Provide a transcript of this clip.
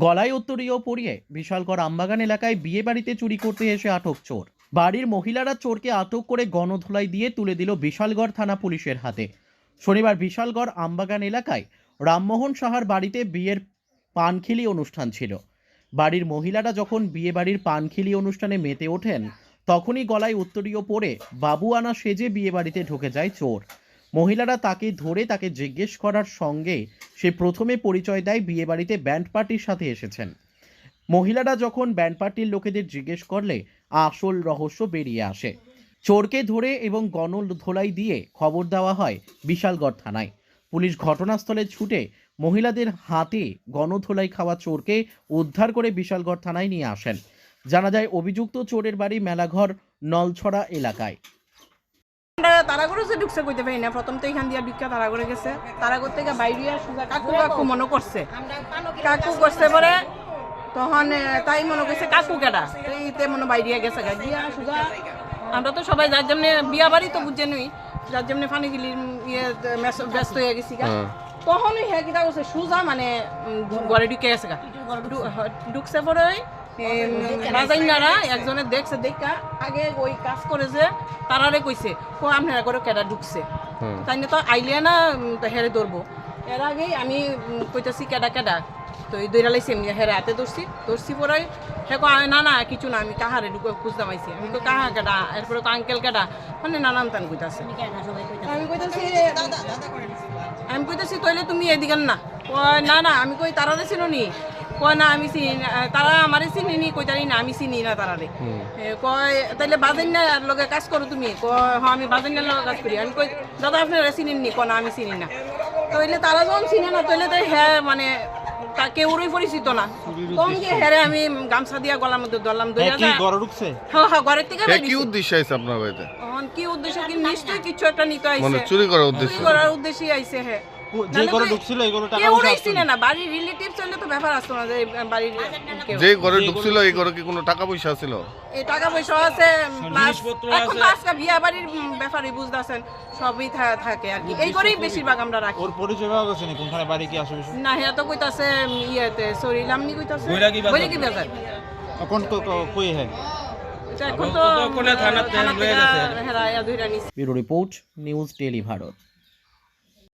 গলায় উত্তরীয় পরিয়ে বিশালগড় আমবাগান এলাকায় বিয়ে বাড়িতে চুরি করতে এসে আটক চোর। বাড়ির মহিলারা চোরকে আটক করে গণধোলাই দিয়ে তুলে দিল বিশালগড় থানা পুলিশের হাতে। শনিবার বিশালগড় আমবাগান এলাকায় রামমোহন সাহার বাড়িতে বিয়ের পানখিলি অনুষ্ঠান ছিল। বাড়ির মহিলারা যখন বিয়ে বাড়ির পানখিলি অনুষ্ঠানে মেতে ওঠেন, তখনই গলায় উত্তরীয় পরে বাবুয়ানা সেজে বিয়ে বাড়িতে ঢুকে যায় চোর। মহিলারা তাকে ধরে তাকে জিজ্ঞেস করার সঙ্গে সে প্রথমে পরিচয় দেয় বিয়ে বাড়িতে ব্যান্ড পার্টির সাথে এসেছেন। মহিলারা যখন ব্যান্ড পার্টির লোকেদের জিজ্ঞেস করলে আসল রহস্য বেরিয়ে আসে। চোরকে ধরে এবং গণধোলাই দিয়ে খবর দেওয়া হয় বিশালগড় থানায়। পুলিশ ঘটনাস্থলে ছুটে মহিলাদের হাতে গণধোলাই খাওয়া চোরকে উদ্ধার করে বিশালগড় থানায় নিয়ে আসেন। জানা যায় অভিযুক্ত চোরের বাড়ি মেলাঘর নলছড়া এলাকায়। তারা করে ঢুকছে কইতে পারি না, প্রথম তো এখান দিয়ে ভিক্ষা তারা করে গেছে, তারা করতে গিয়ে বাইরে সুজা কাকু কাকু মনে করছে, কাকু করছে পরে তখন তাই মনে করছে কাকু কেডা এইতে মনে বাইরে গেছে গিয়া সুজা। আমরা তো সবাই যার যেমনি বিয়া বাড়ি তো বুঝে নই, যার যেমনি ফানি গিলি ইয়ে ব্যস্ত হয়ে গেছি গা। তখনই হ্যাঁ কিতা করছে সুজা মানে ঘরে ঢুকে গেছে গা। ঢুকছে পরে রাজাইনারা একজনের দেখছে দেখা আগে ওই কাজ করেছে, তারারে কইছে আপনারা করে কেডা ঢুকছে, তাই না তো আইলে না হেরে ধরবো। এর আগেই আমি কইতেছি কেডা কেডা, তো এই দৈরা লাইছি এমনি হেরে হাতে ধরছি পরে হ্যাঁ না না কিছু না, আমি কাহারে খুঁজতাম আইছি। আমি তো কাহা কেডা, এরপরে তো আঙ্কেল কেডা, মানে নানান তান কইতাছে। আমি কইতেছি তইলে তুমি এদিকে না, কয় না না আমি কই তারারে চিনো নি, কয় না আমি চিনি তারা আমারে চিনি নি, কই তারি না আমি চিনি না তারারে। কয় তাইলে বাজাইনার লগে কাজ করো তুমি, কয় হ্যাঁ আমি বাজাইনার লগে কাজ করি। আমি কই দাদা আপনারা চিনেন নি, কয় না আমি চিনি না। তইলে তারা যখন চিনে না তইলে তো হ্যাঁ মানে কেউরই পরিচিত না, তখন গিয়ে হ্যাঁ আমি গামছা দিয়া গলার মধ্যে ধরলাম। হ্যাঁ ঘরের থেকে কি উদ্দেশ্য আছে আপনার বাড়িতে? কি উদ্দেশ্য কি নিশ্চয়ই কিছু একটা নিতে আইছে, মানে চুরি করার উদ্দেশ্য, চুরি করার উদ্দেশ্যই আইছে। হ্যাঁ যে ঘরে ঢুকছিল এই ঘরে টাকা পয়সা ছিল না, বাড়ির রিলেটিভ চলে তো ব্যাপার আসতো না যে বাড়ির যে ঘরে ঢুকছিল এই ঘরে কি কোনো টাকা পয়সা ছিল? এই টাকা পয়সা আছে, এখন আজকে বিয়া বাড়ির ব্যাপারই বুঝতাছেন সবই থাকে আর কি, এই ঘরেই বেশিরভাগ আমরা রাখি। ওর পরিচয় পাওয়া গেছে না কোনখানে বাড়ি কি আসবে না, হ্যাঁ তো কইতাছে ইয়েতে সরিলামনি কইতাছে বইরা কি বাজার কোন কই হ্যাঁ এখন তো কোলে থানাতে লয়ে গেছে। হ্যাঁ আয়া ধইরা নিছে। Bureau report, news daily Bharat.